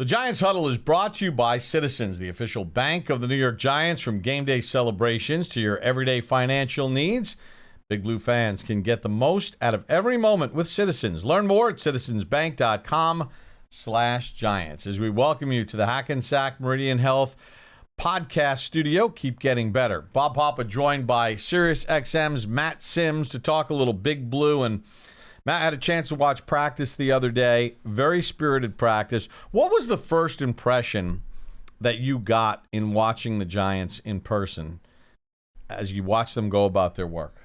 The Giants Huddle is brought to you by Citizens, the official bank of the New York Giants. From game day celebrations to your everyday financial needs, Big Blue fans can get the most out of every moment with Citizens. Learn more at citizensbank.com/Giants. As we welcome you to the Hackensack Meridian Health podcast studio, keep getting better. Bob Papa joined by SiriusXM's Matt Sims to talk a little Big Blue. And Matt had a chance to watch practice the other day. Very spirited practice. What was the first impression that you got in watching the Giants in person as you watched them go about their work?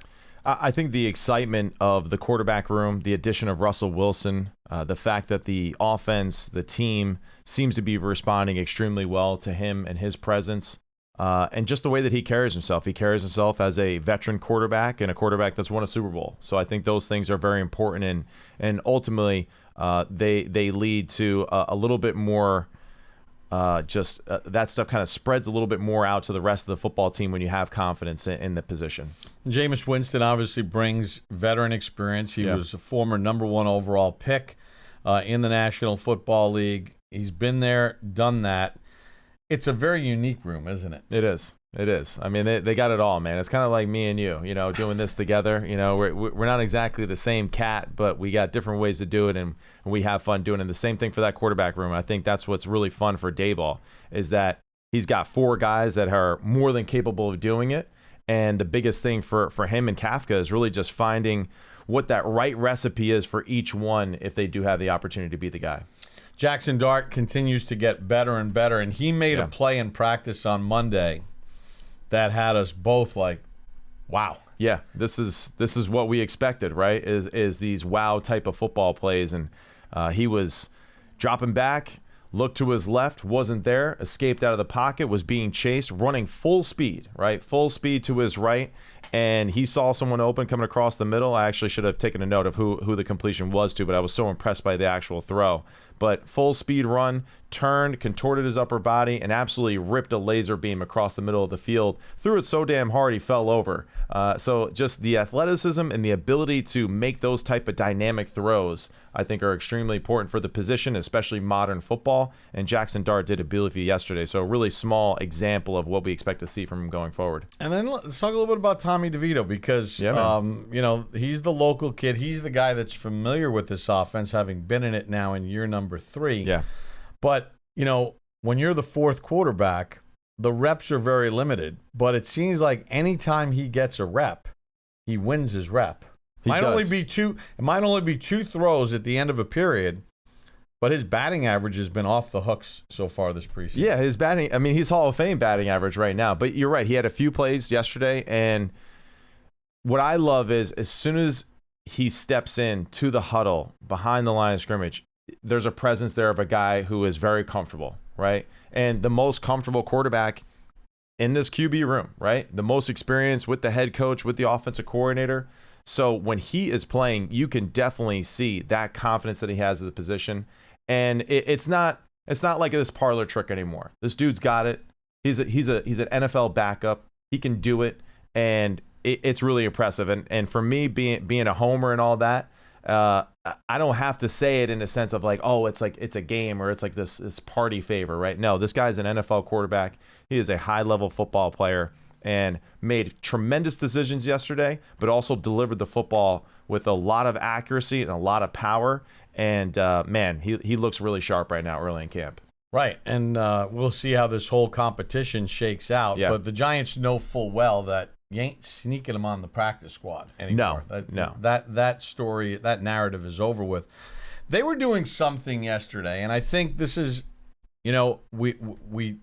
I think the excitement of the quarterback room, the addition of Russell Wilson, the fact that the offense, the team, seems to be responding extremely well to him and his presence, and just the way that he carries himself. He carries himself as a veteran quarterback and a quarterback that's won a Super Bowl. So I think those things are very important, and ultimately they lead to a little bit more. That stuff kind of spreads a little bit more out to the rest of the football team when you have confidence in the position. Jameis Winston obviously brings veteran experience. He was a former number 1 overall pick in the National Football League. He's been there, done that. It's a very unique room, isn't it? It is. It is. I mean, they got it all, man. It's kind of like me and you, doing this together. We're not exactly the same cat, but we got different ways to do it, and we have fun doing it. The same thing for that quarterback room. I think that's what's really fun for Daboll, is that he's got 4 guys that are more than capable of doing it. And the biggest thing for him and Kafka is really just finding what that right recipe is for each one if they do have the opportunity to be the guy. Jaxson Dart continues to get better and better, and he made a play in practice on Monday that had us both like, wow. Yeah, this is what we expected, right? Is these wow type of football plays, and he was dropping back, looked to his left, wasn't there, escaped out of the pocket, was being chased, running full speed, right? Full speed to his right, and he saw someone open coming across the middle. I actually should have taken a note of who the completion was to, but I was so impressed by the actual throw. But full speed run, turned, contorted his upper body, and absolutely ripped a laser beam across the middle of the field. Threw it so damn hard he fell over. So just the athleticism and the ability to make those type of dynamic throws, I think, are extremely important for the position, especially modern football. And Jaxson Dart did a beautifully yesterday. So a really small example of what we expect to see from him going forward. And then let's talk a little bit about Tommy DeVito, because he's the local kid. He's the guy that's familiar with this offense, having been in it now in year number 3. Yeah. But, when you're the 4th quarterback, the reps are very limited. But it seems like anytime he gets a rep, he wins his rep. It might only be 2 throws at the end of a period, but his batting average has been off the hooks so far this preseason. Yeah, his batting, he's Hall of Fame batting average right now. But you're right, he had a few plays yesterday, and what I love is as soon as he steps in to the huddle behind the line of scrimmage, there's a presence there of a guy who is very comfortable, right? And the most comfortable quarterback in this QB room, right? The most experience with the head coach, with the offensive coordinator. So when he is playing, you can definitely see that confidence that he has at the position. And it's not like this parlor trick anymore. This dude's got it. He's an NFL backup. He can do it, and it's really impressive. And for me, being a homer and all that, I don't have to say it in a sense of like, oh, it's a game or it's like this party favor, right? No, this guy's an NFL quarterback. He is a high-level football player and made tremendous decisions yesterday, but also delivered the football with a lot of accuracy and a lot of power. And, man, he looks really sharp right now early in camp. Right, and we'll see how this whole competition shakes out. But the Giants know full well that you ain't sneaking him on the practice squad anymore. No. That story, that narrative is over with. They were doing something yesterday, and I think this is, the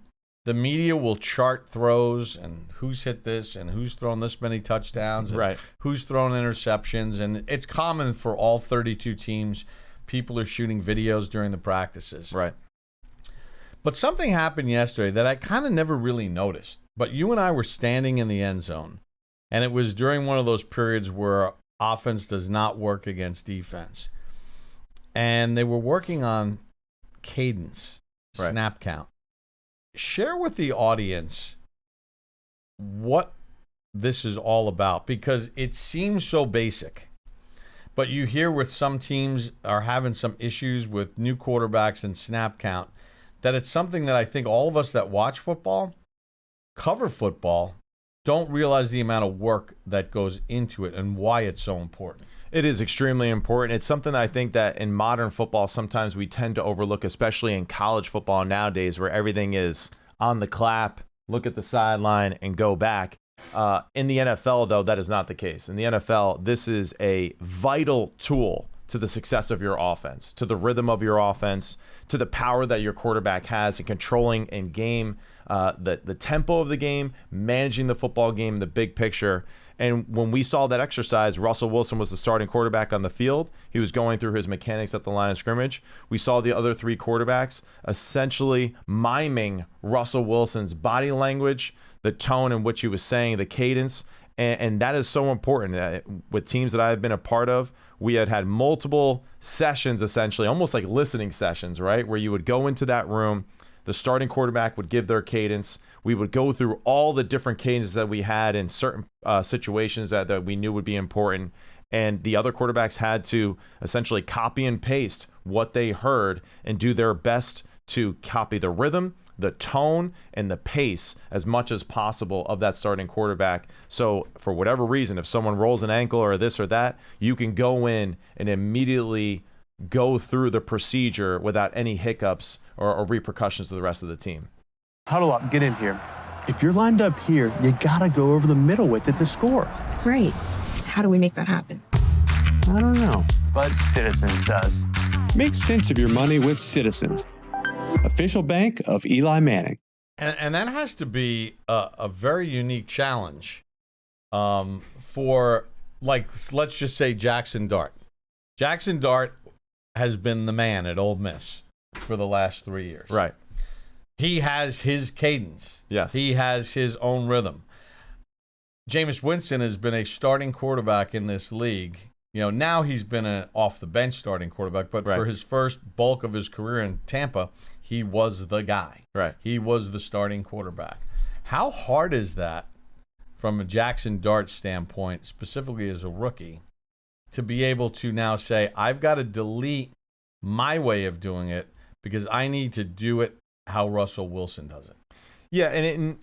media will chart throws and who's hit this and who's thrown this many touchdowns and right. who's thrown interceptions, and it's common for all 32 teams. People are shooting videos during the practices. Right. But something happened yesterday that I kind of never really noticed. But you and I were standing in the end zone, and it was during one of those periods where offense does not work against defense. And they were working on cadence, snap count. Share with the audience what this is all about, because it seems so basic. But you hear with some teams are having some issues with new quarterbacks and snap count. that it's something that I think all of us that watch football, cover football, don't realize the amount of work that goes into it and why it's so important. It is extremely important. It's something that I think that in modern football, sometimes we tend to overlook, especially in college football nowadays, where everything is on the clap, look at the sideline, and go back. In the NFL, though, that is not the case. In the NFL, this is a vital tool to the success of your offense, to the rhythm of your offense, to the power that your quarterback has in controlling in game, the tempo of the game, managing the football game, the big picture. And when we saw that exercise, Russell Wilson was the starting quarterback on the field. He was going through his mechanics at the line of scrimmage. We saw the other three quarterbacks essentially miming Russell Wilson's body language, the tone in which he was saying, the cadence. And that is so important. With teams that I've been a part of, we had multiple sessions, essentially, almost like listening sessions, right? Where you would go into that room, the starting quarterback would give their cadence. We would go through all the different cadences that we had in certain situations that we knew would be important. And the other quarterbacks had to essentially copy and paste what they heard and do their best to copy the rhythm, the tone, and the pace as much as possible of that starting quarterback. So for whatever reason, if someone rolls an ankle or this or that, you can go in and immediately go through the procedure without any hiccups or repercussions to the rest of the team. Huddle up, get in here. If you're lined up here, you gotta go over the middle with it to score. Right. How do we make that happen? I don't know, but Citizens does. Make sense of your money with Citizens, official bank of Eli Manning. And that has to be a very unique challenge for, like, let's just say Jaxson Dart. Jaxson Dart has been the man at Ole Miss for the last 3 years. Right. He has his cadence. Yes. He has his own rhythm. Jameis Winston has been a starting quarterback in this league. You know, now he's been an off-the-bench starting quarterback, but for his first bulk of his career in Tampa, he was the guy. Right. He was the starting quarterback. How hard is that from a Jaxson Dart standpoint, specifically as a rookie, to be able to now say, I've got to delete my way of doing it because I need to do it how Russell Wilson does it? Yeah, and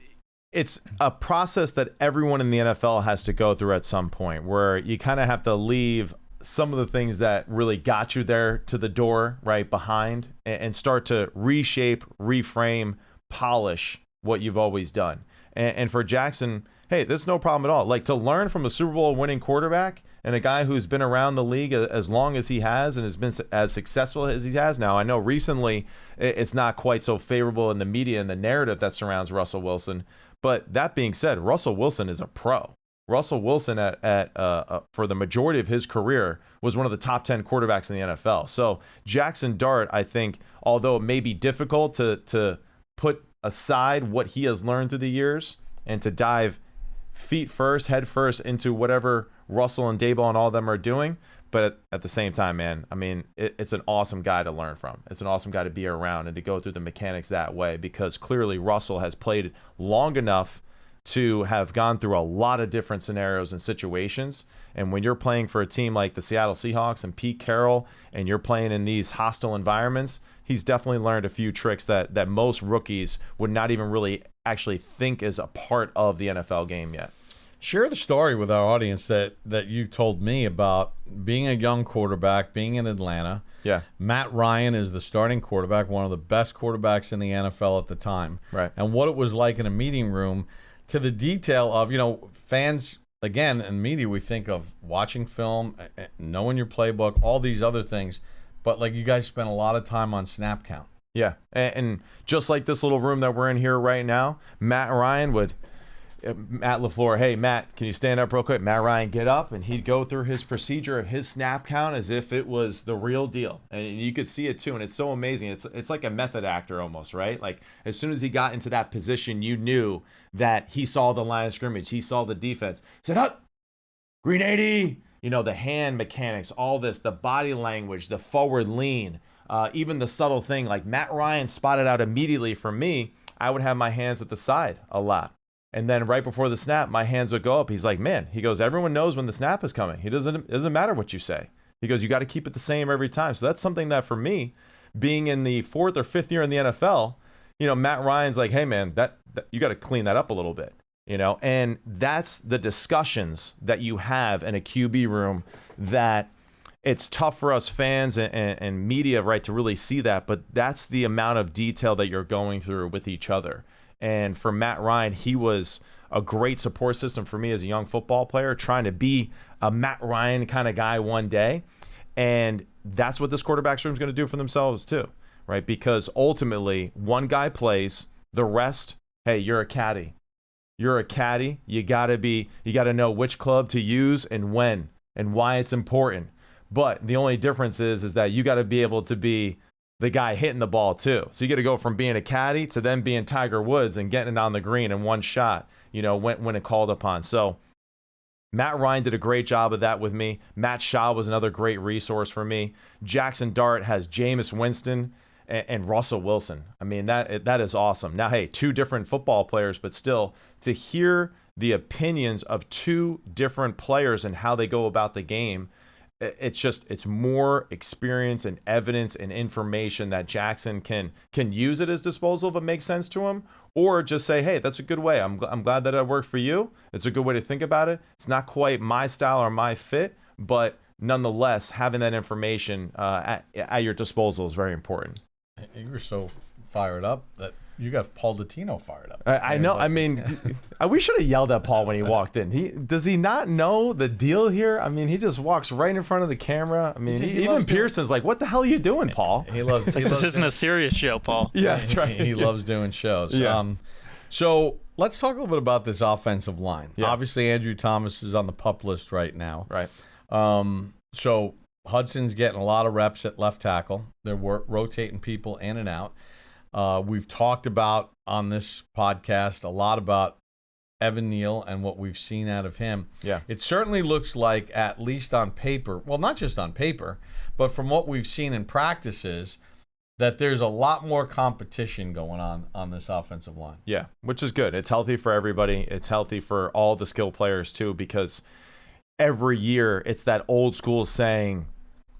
it's a process that everyone in the NFL has to go through at some point, where you kind of have to leave some of the things that really got you there to the door right behind and start to reshape, reframe, polish what you've always done. And for Jaxson, hey, this is no problem at all. Like, to learn from a Super Bowl winning quarterback and a guy who's been around the league as long as he has and has been as successful as he has now. I know recently it's not quite so favorable in the media and the narrative that surrounds Russell Wilson. But that being said, Russell Wilson is a pro. Russell Wilson for the majority of his career was one of the top 10 quarterbacks in the NFL. So Jaxson Dart, I think, although it may be difficult to put aside what he has learned through the years and to dive feet first, head first into whatever Russell and Daboll and all of them are doing. But at the same time, man, I mean, it's an awesome guy to learn from. It's an awesome guy to be around and to go through the mechanics that way, because clearly Russell has played long enough to have gone through a lot of different scenarios and situations. And when you're playing for a team like the Seattle Seahawks and Pete Carroll, and you're playing in these hostile environments, he's definitely learned a few tricks that most rookies would not even really actually think is a part of the NFL game yet. Share the story with our audience that you told me about being a young quarterback, being in Atlanta. Yeah. Matt Ryan is the starting quarterback, one of the best quarterbacks in the NFL at the time. Right. And what it was like in a meeting room, to the detail of, fans, again, in media, we think of watching film, knowing your playbook, all these other things. But, like, you guys spent a lot of time on snap count. Yeah. And just like this little room that we're in here right now, Matt LaFleur, hey, Matt, can you stand up real quick? Matt Ryan, get up, and he'd go through his procedure of his snap count as if it was the real deal. And you could see it, too, and it's so amazing. It's like a method actor almost, right? Like, as soon as he got into that position, you knew that he saw the line of scrimmage. He saw the defense. Said, up, green 80. The hand mechanics, all this, the body language, the forward lean, even the subtle thing. Like, Matt Ryan spotted out immediately for me, I would have my hands at the side a lot. And then right before the snap, my hands would go up. He's like, man, he goes, everyone knows when the snap is coming. It doesn't matter what you say. He goes, you got to keep it the same every time. So that's something that for me, being in the 4th or 5th year in the NFL, Matt Ryan's like, hey man, that you got to clean that up a little bit, and that's the discussions that you have in a QB room that it's tough for us fans and media, right, to really see that, but that's the amount of detail that you're going through with each other. And for Matt Ryan, he was a great support system for me as a young football player, trying to be a Matt Ryan kind of guy one day. And that's what this quarterback's room is going to do for themselves too, right? Because ultimately, one guy plays, the rest, hey, you're a caddy. You're a caddy. You got to know which club to use and when and why it's important. But the only difference is that you got to be able to be the guy hitting the ball too. So you got to go from being a caddy to then being Tiger Woods and getting it on the green in one shot, when it called upon. So Matt Ryan did a great job of that with me. Matt Shaw was another great resource for me. Jaxson Dart has Jameis Winston and Russell Wilson. I mean, that is awesome. Now, hey, 2 different football players, but still to hear the opinions of 2 different players and how they go about the game, it's more experience and evidence and information that Jaxson can use at his disposal if it makes sense to him, or just say, hey, that's a good way. I'm glad that it worked for you. It's a good way to think about it. It's not quite my style or my fit, but nonetheless, having that information at your disposal is very important. You were so fired up that you got Paul Dottino fired up. I know. I mean, we should have yelled at Paul when he walked in. Does he not know the deal here? I mean, he just walks right in front of the camera. I mean, even Pearson's like, "What the hell are you doing, Paul?" He loves. This isn't a serious show, Paul. Yeah, that's right. He loves doing shows. Yeah. So let's talk a little bit about this offensive line. Yeah. Obviously, Andrew Thomas is on the PUP list right now. Right. So Hudson's getting a lot of reps at left tackle. They're rotating people in and out. We've talked about on this podcast a lot about Evan Neal and what we've seen out of him. Yeah. It certainly looks like, at least on paper, well, not just on paper, but from what we've seen in practices, that there's a lot more competition going on this offensive line. Yeah, which is good. It's healthy for everybody. It's healthy for all the skill players too, because every year it's that old school saying,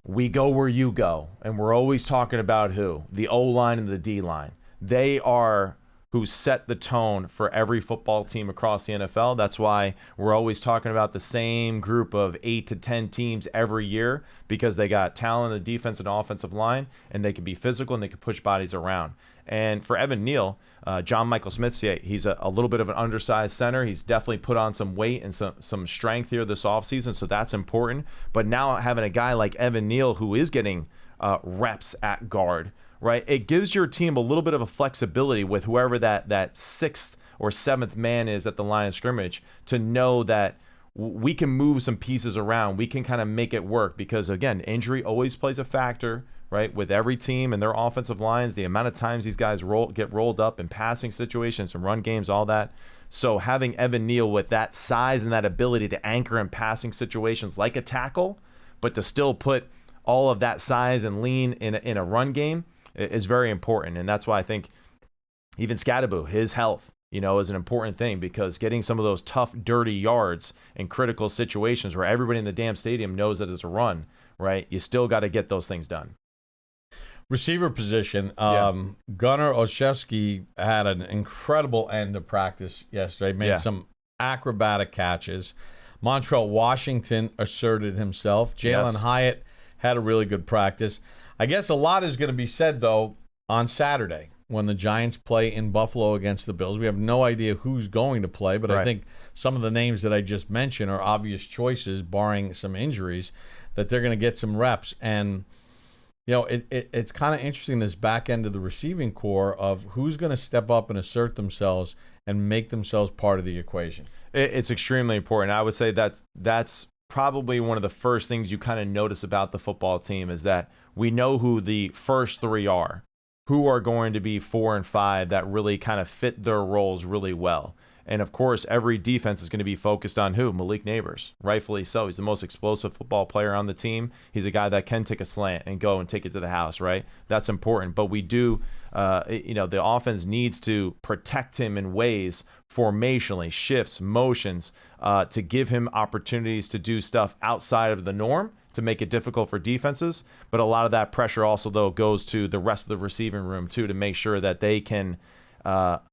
we go where you go. And we're always talking about who? The O-line and the D-line. They are who set the tone for every football team across the NFL. That's why we're always talking about the same group of 8 to 10 teams every year, because they got talent in the defense and offensive line, and they can be physical and they can push bodies around. And for Evan Neal, John Michael Smith, he's a little bit of an undersized center. He's definitely put on some weight and some strength here this offseason, so that's important. But now having a guy like Evan Neal who is getting reps at guard, right? It gives your team a little bit of a flexibility with whoever that 6th or 7th man is at the line of scrimmage, to know that we can move some pieces around. We can kind of make it work, because, again, injury always plays a factor, right? With every team and their offensive lines, the amount of times these guys get rolled up in passing situations and run games, all that. So having Evan Neal with that size and that ability to anchor in passing situations like a tackle, but to still put all of that size and lean in a run game is very important. And that's why I think even Scadaboo, his health, is an important thing, because getting some of those tough, dirty yards in critical situations where everybody in the damn stadium knows that it's a run, right? You still got to get those things done. Receiver position, Gunnar Olszewski had an incredible end of practice yesterday, made some acrobatic catches. Montrell Washington asserted himself. Jalen Hyatt had a really good practice. I guess a lot is going to be said, though, on Saturday when the Giants play in Buffalo against the Bills. We have no idea who's going to play, but I think some of the names that I just mentioned are obvious choices, barring some injuries, that they're going to get some reps. And it's kind of interesting, this back end of the receiving core, of who's going to step up and assert themselves and make themselves part of the equation. It's extremely important. I would say that's probably one of the first things you kind of notice about the football team, is that we know who the first 3 are, who are going to be 4 and 5 that really kind of fit their roles really well. And of course, every defense is going to be focused on who? Malik Neighbors, rightfully so. He's the most explosive football player on the team. He's a guy that can take a slant and go and take it to the house, right? That's important. But we do, the offense needs to protect him in ways, formationally, shifts, motions, to give him opportunities to do stuff outside of the norm to make it difficult for defenses. But a lot of that pressure also, though, goes to the rest of the receiving room, too, to make sure that they can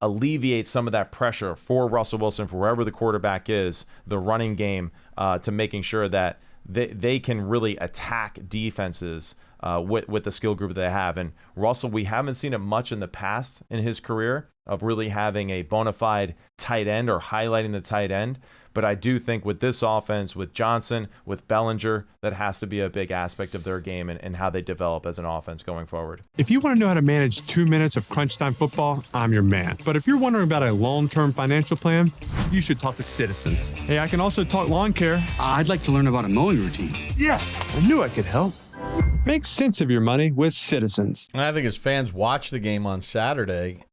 alleviate some of that pressure for Russell Wilson, for wherever the quarterback is, the running game, to making sure that they can really attack defenses with the skill group that they have. And Russell, we haven't seen it much in the past in his career of really having a bona fide tight end or highlighting the tight end. But I do think with this offense, with Johnson, with Bellinger, that has to be a big aspect of their game and how they develop as an offense going forward. If you want to know how to manage 2 minutes of crunch time football, I'm your man. But if you're wondering about a long-term financial plan, you should talk to Citizens. Hey, I can also talk lawn care. I'd like to learn about a mowing routine. Yes, I knew I could help. Make sense of your money with Citizens. And I think as fans watch the game on Saturday,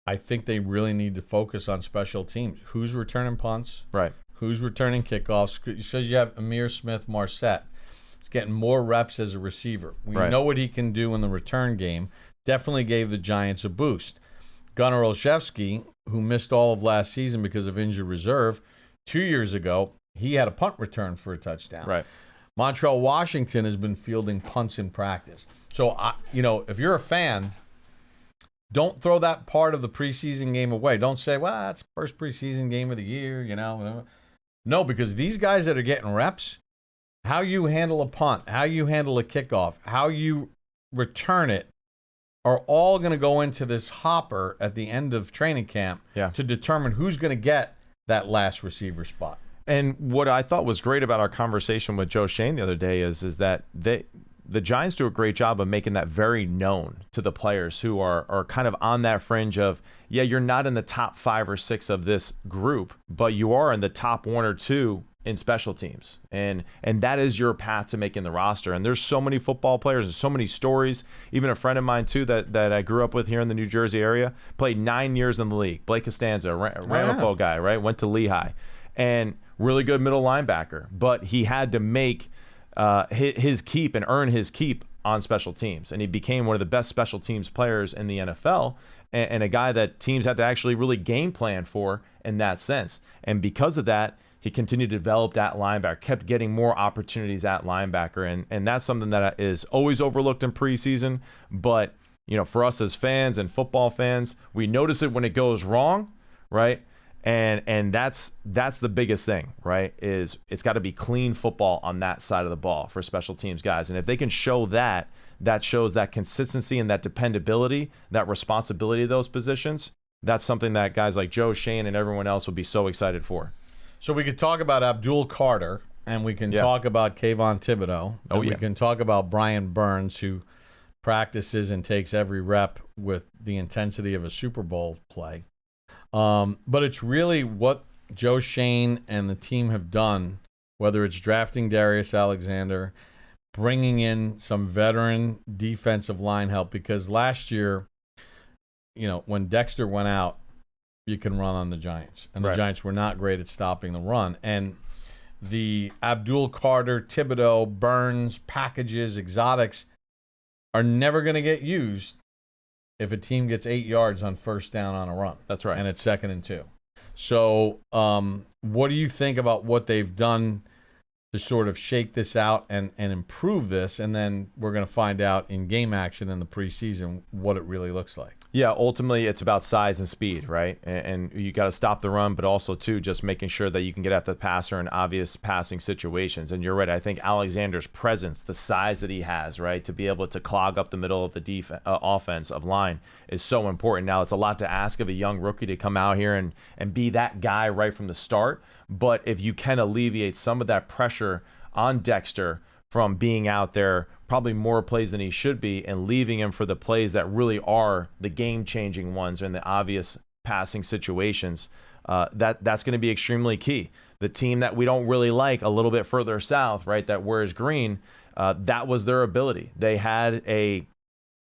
I think they really need to focus on special teams. Who's returning punts? Right. Who's returning kickoffs? It says you have Amir Smith-Marset. He's getting more reps as a receiver. We know what he can do in the return game. Definitely gave the Giants a boost. Gunnar Olszewski, who missed all of last season because of injured reserve, 2 years ago, he had a punt return for a touchdown. Right. Montrell Washington has been fielding punts in practice. So, if you're a fan, don't throw that part of the preseason game away. Don't say, well, that's the first preseason game of the year, No, because these guys that are getting reps, how you handle a punt, how you handle a kickoff, how you return it, are all going to go into this hopper at the end of training camp to determine who's going to get that last receiver spot. And what I thought was great about our conversation with Joe Shane the other day is that the Giants do a great job of making that very known to the players who are kind of on that fringe of, you're not in the top 5 or 6 of this group, but you are in the top 1 or 2 in special teams. And that is your path to making the roster. And there's so many football players and so many stories. Even a friend of mine, too, that I grew up with here in the New Jersey area, played 9 years in the league. Blake Costanza, Ramapo guy, right? Went to Lehigh. And really good middle linebacker. But he had to make his keep and earn his keep on special teams. And he became one of the best special teams players in the NFL and a guy that teams had to actually really game plan for in that sense. And because of that, he continued to develop at linebacker, kept getting more opportunities at linebacker. And that's something that is always overlooked in preseason. But, for us as fans and football fans, we notice it when it goes wrong, right? And that's the biggest thing, right? Is it's got to be clean football on that side of the ball for special teams guys. And if they can show that shows that consistency and that dependability, that responsibility of those positions, that's something that guys like Joe Shane and everyone else will be so excited for. So we could talk about Abdul Carter, and we can talk about Kayvon Thibodeau. We can talk about Brian Burns, who practices and takes every rep with the intensity of a Super Bowl play. But it's really what Joe Shane and the team have done, whether it's drafting Darius Alexander, bringing in some veteran defensive line help, because last year, when Dexter went out, you can run on the Giants. And the Giants were not great at stopping the run. And the Abdul Carter, Thibodeau, Burns packages, exotics are never going to get used if a team gets 8 yards on first down on a run. That's right. And it's 2nd and 2. So what do you think about what they've done to sort of shake this out and improve this? And then we're going to find out in game action in the preseason what it really looks like. Yeah, ultimately it's about size and speed, right? And you got to stop the run, but also, too, just making sure that you can get after the passer in obvious passing situations. And you're right. I think Alexander's presence, the size that he has, right, to be able to clog up the middle of the offensive line is so important. Now, it's a lot to ask of a young rookie to come out here and be that guy right from the start. But if you can alleviate some of that pressure on Dexter from being out there probably more plays than he should be and leaving him for the plays that really are the game-changing ones in the obvious passing situations, that's going to be extremely key. The team that we don't really like a little bit further south, right, that wears green, that was their ability. They had a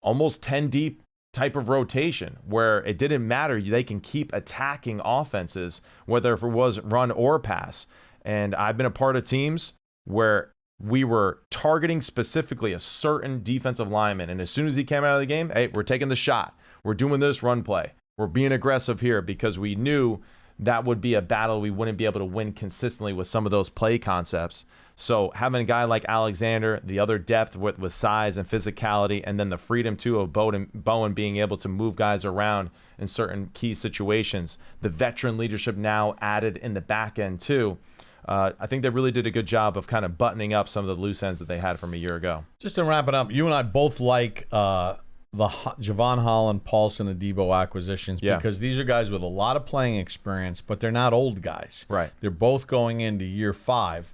almost 10-deep type of rotation where it didn't matter. They can keep attacking offenses, whether if it was run or pass. And I've been a part of teams where we were targeting specifically a certain defensive lineman. And as soon as he came out of the game, hey, we're taking the shot. We're doing this run play. We're being aggressive here because we knew that would be a battle we wouldn't be able to win consistently with some of those play concepts. So having a guy like Alexander, the other depth with size and physicality, and then the freedom too of Bowen being able to move guys around in certain key situations, the veteran leadership now added in the back end too. I think they really did a good job of kind of buttoning up some of the loose ends that they had from a year ago. Just to wrap it up, you and I both like the Javon Holland, Paulson, and Debo acquisitions because these are guys with a lot of playing experience, but they're not old guys. Right. They're both going into year 5.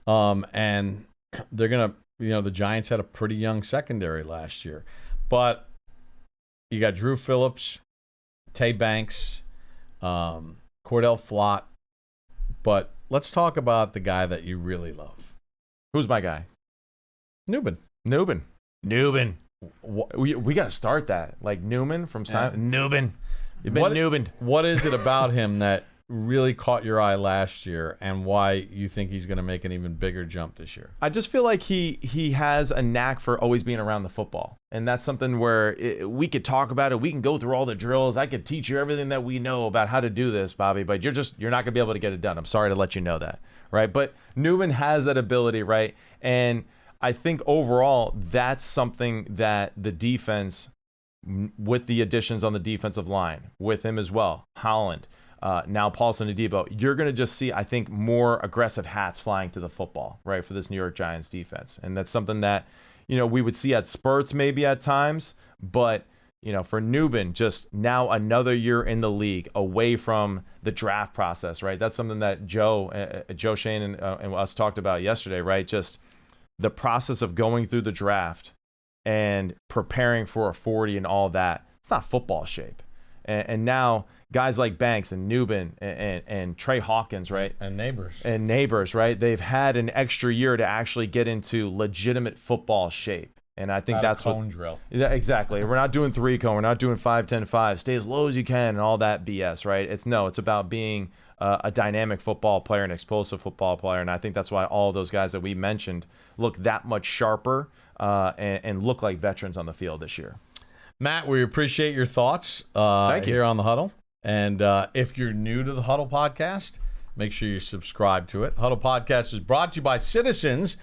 And they're going to, the Giants had a pretty young secondary last year. But you got Drew Phillips, Tay Banks, Cordell Flott. But let's talk about the guy that you really love. Who's my guy? Newman. We got to start that. Like Newman from Simon. Newman. You've been Newman. What is it about him that really caught your eye last year and why you think he's going to make an even bigger jump this year? I just feel like he has a knack for always being around the football. And that's something where we could talk about it. We can go through all the drills. I could teach you everything that we know about how to do this, Bobby, but you're not going to be able to get it done. I'm sorry to let you know that, right? But Newman has that ability, right? And I think overall that's something that the defense, with the additions on the defensive line, with him as well, Holland, now Paulson and Debo, you're going to just see, I think, more aggressive hats flying to the football, right, for this New York Giants defense. And that's something that, we would see at spurts maybe at times, but, for Newman, just now another year in the league away from the draft process, right? That's something that Joe Shane and us talked about yesterday, right? Just the process of going through the draft and preparing for a 40 and all that. It's not football shape. And now guys like Banks and Newman and Trey Hawkins, right? And Neighbors, right? They've had an extra year to actually get into legitimate football shape. And I think that's cone drill. Yeah, exactly. We're not doing 3-cone. We're not doing 5-10-5. Stay as low as you can and all that BS, right? It's about being a dynamic football player, an explosive football player. And I think that's why all of those guys that we mentioned look that much sharper and look like veterans on the field this year. Matt, we appreciate your thoughts here on The Huddle. And if you're new to the Huddle Podcast, make sure you subscribe to it. Huddle Podcast is brought to you by Citizens,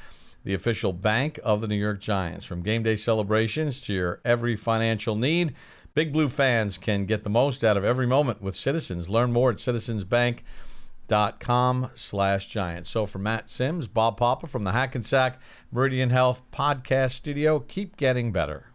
the official bank of the New York Giants. From game day celebrations to your every financial need, Big Blue fans can get the most out of every moment with Citizens. Learn more at citizensbank.com/Giants. So for Matt Sims, Bob Papa from the Hackensack Meridian Health Podcast Studio, keep getting better.